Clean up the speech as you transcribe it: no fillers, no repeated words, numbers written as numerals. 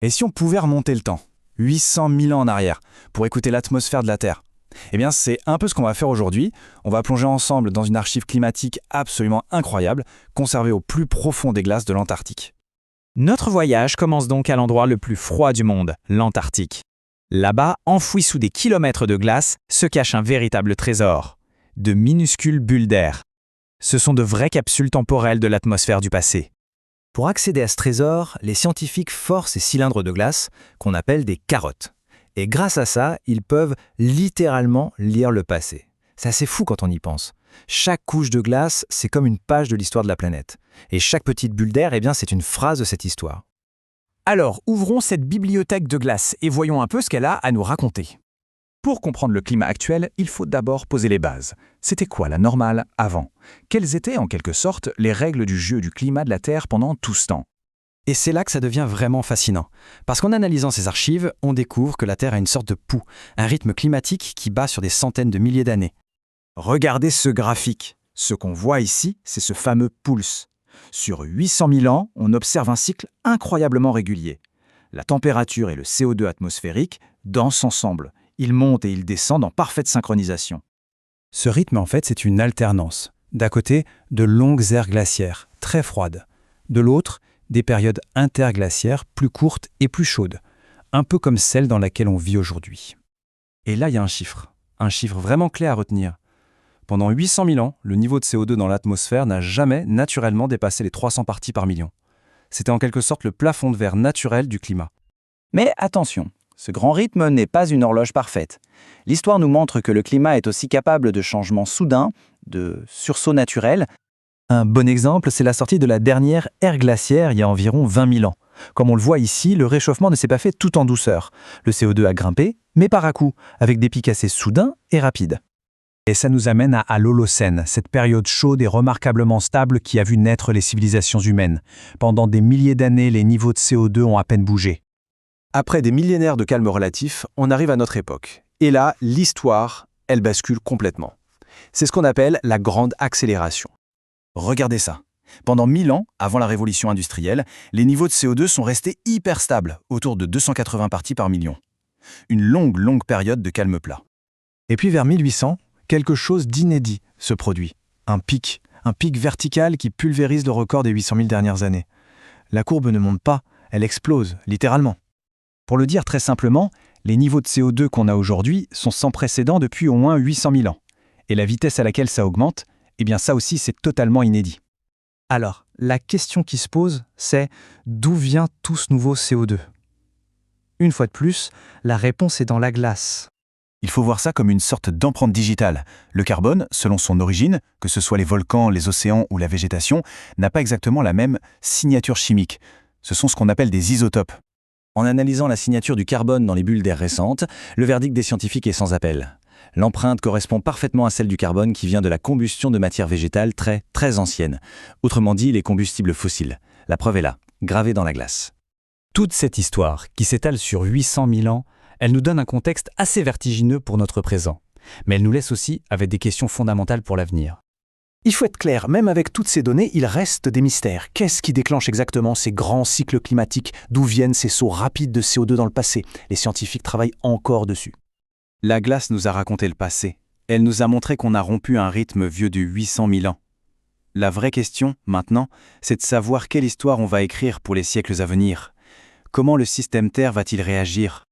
Et si on pouvait remonter le temps, 800 000 ans en arrière, pour écouter l'atmosphère de la Terre? Eh bien, c'est un peu ce qu'on va faire aujourd'hui. On va plonger ensemble dans une archive climatique absolument incroyable, conservée au plus profond des glaces de l'Antarctique. Notre voyage commence donc à l'endroit le plus froid du monde, l'Antarctique. Là-bas, enfoui sous des kilomètres de glace, se cache un véritable trésor. De minuscules bulles d'air. Ce sont de vraies capsules temporelles de l'atmosphère du passé. Pour accéder à ce trésor, les scientifiques forcent ces cylindres de glace, qu'on appelle des carottes. Et grâce à ça, ils peuvent littéralement lire le passé. C'est assez fou quand on y pense. Chaque couche de glace, c'est comme une page de l'histoire de la planète. Et chaque petite bulle d'air, eh bien, c'est une phrase de cette histoire. Alors, ouvrons cette bibliothèque de glace et voyons un peu ce qu'elle a à nous raconter. Pour comprendre le climat actuel, il faut d'abord poser les bases. C'était quoi la normale avant? Quelles étaient en quelque sorte les règles du jeu du climat de la Terre pendant tout ce temps? Et c'est là que ça devient vraiment fascinant. Parce qu'en analysant ces archives, on découvre que la Terre a une sorte de pouls, un rythme climatique qui bat sur des centaines de milliers d'années. Regardez ce graphique. Ce qu'on voit ici, c'est ce fameux pulse. Sur 800 000 ans, on observe un cycle incroyablement régulier. La température et le CO2 atmosphérique dansent ensemble. Ils montent et ils descendent en parfaite synchronisation. Ce rythme, en fait, c'est une alternance. D'un côté, de longues ères glaciaires, très froides. De l'autre, des périodes interglaciaires plus courtes et plus chaudes, un peu comme celle dans laquelle on vit aujourd'hui. Et là, il y a un chiffre vraiment clé à retenir. Pendant 800 000 ans, le niveau de CO2 dans l'atmosphère n'a jamais naturellement dépassé les 300 parties par million. C'était en quelque sorte le plafond de verre naturel du climat. Mais attention, ce grand rythme n'est pas une horloge parfaite. L'histoire nous montre que le climat est aussi capable de changements soudains, de sursauts naturels. Un bon exemple, c'est la sortie de la dernière ère glaciaire il y a environ 20 000 ans. Comme on le voit ici, le réchauffement ne s'est pas fait tout en douceur. Le CO2 a grimpé, mais par à-coups, avec des pics assez soudains et rapides. Et ça nous amène à l'Holocène, cette période chaude et remarquablement stable qui a vu naître les civilisations humaines. Pendant des milliers d'années, les niveaux de CO2 ont à peine bougé. Après des millénaires de calme relatif, on arrive à notre époque. Et là, l'histoire, elle bascule complètement. C'est ce qu'on appelle la grande accélération. Regardez ça. Pendant 1000 ans, avant la révolution industrielle, les niveaux de CO2 sont restés hyper stables, autour de 280 parties par million. Une longue période de calme plat. Et puis vers 1800, quelque chose d'inédit se produit. Un pic vertical qui pulvérise le record des 800 000 dernières années. La courbe ne monte pas, elle explose, littéralement. Pour le dire très simplement, les niveaux de CO2 qu'on a aujourd'hui sont sans précédent depuis au moins 800 000 ans. Et la vitesse à laquelle ça augmente, eh bien ça aussi c'est totalement inédit. Alors, la question qui se pose, c'est d'où vient tout ce nouveau CO2 ? Une fois de plus, la réponse est dans la glace. Il faut voir ça comme une sorte d'empreinte digitale. Le carbone, selon son origine, que ce soit les volcans, les océans ou la végétation, n'a pas exactement la même signature chimique. Ce sont ce qu'on appelle des isotopes. En analysant la signature du carbone dans les bulles d'air récentes, le verdict des scientifiques est sans appel. L'empreinte correspond parfaitement à celle du carbone qui vient de la combustion de matières végétales très anciennes. Autrement dit, les combustibles fossiles. La preuve est là, gravée dans la glace. Toute cette histoire, qui s'étale sur 800 000 ans, elle nous donne un contexte assez vertigineux pour notre présent. Mais elle nous laisse aussi avec des questions fondamentales pour l'avenir. Il faut être clair, même avec toutes ces données, il reste des mystères. Qu'est-ce qui déclenche exactement ces grands cycles climatiques? D'où viennent ces sauts rapides de CO2 dans le passé? Les scientifiques travaillent encore dessus. La glace nous a raconté le passé. Elle nous a montré qu'on a rompu un rythme vieux de 800 000 ans. La vraie question, maintenant, c'est de savoir quelle histoire on va écrire pour les siècles à venir. Comment le système Terre va-t-il réagir?